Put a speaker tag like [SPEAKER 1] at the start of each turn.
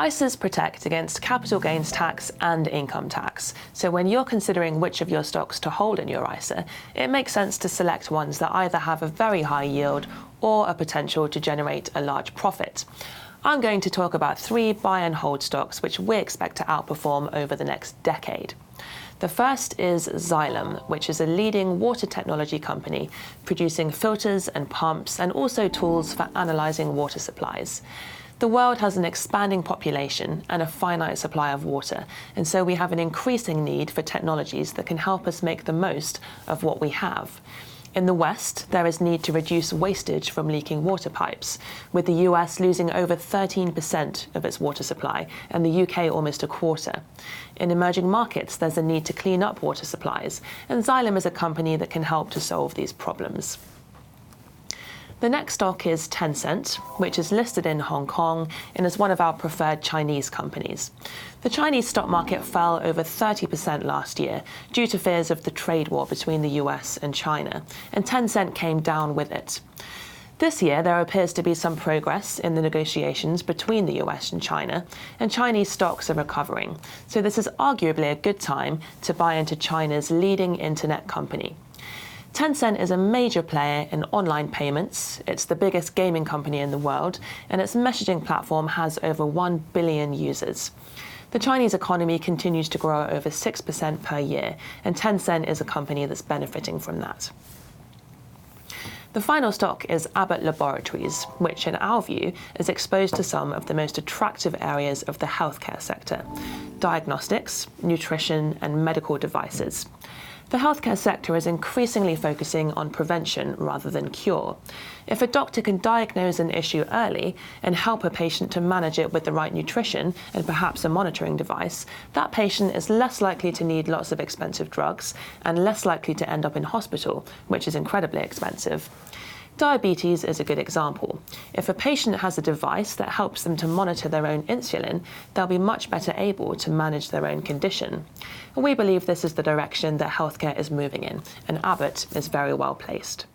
[SPEAKER 1] ISAs protect against capital gains tax and income tax. So when you're considering which of your stocks to hold in your ISA, it makes sense to select ones that either have a very high yield or a potential to generate a large profit. I'm going to talk about 3 buy and hold stocks which we expect to outperform over the next decade. The first is Xylem, which is a leading water technology company producing filters and pumps and also tools for analysing water supplies. The world has an expanding population and a finite supply of water, and so we have an increasing need for technologies that can help us make the most of what we have. In the West, there is need to reduce wastage from leaking water pipes, with the US losing over 13% of its water supply and the UK almost a quarter. In emerging markets, there's a need to clean up water supplies, and Xylem is a company that can help to solve these problems. The next stock is Tencent, which is listed in Hong Kong and is one of our preferred Chinese companies. The Chinese stock market fell over 30% last year due to fears of the trade war between the US and China, and Tencent came down with it. This year, there appears to be some progress in the negotiations between the US and Chinese stocks are recovering. So this is arguably a good time to buy into China's leading internet company. Tencent is a major player in online payments. It's the biggest gaming company in the world, and its messaging platform has over 1 billion users. The Chinese economy continues to grow over 6% per year, and Tencent is a company that's benefiting from that. The final stock is Abbott Laboratories, which in our view is exposed to some of the most attractive areas of the healthcare sector: diagnostics, nutrition, and medical devices. The healthcare sector is increasingly focusing on prevention rather than cure. If a doctor can diagnose an issue early and help a patient to manage it with the right nutrition and perhaps a monitoring device, that patient is less likely to need lots of expensive drugs and less likely to end up in hospital, which is incredibly expensive. Diabetes is a good example. If a patient has a device that helps them to monitor their own insulin, they'll be much better able to manage their own condition. And we believe this is the direction that healthcare is moving in, and Abbott is very well placed.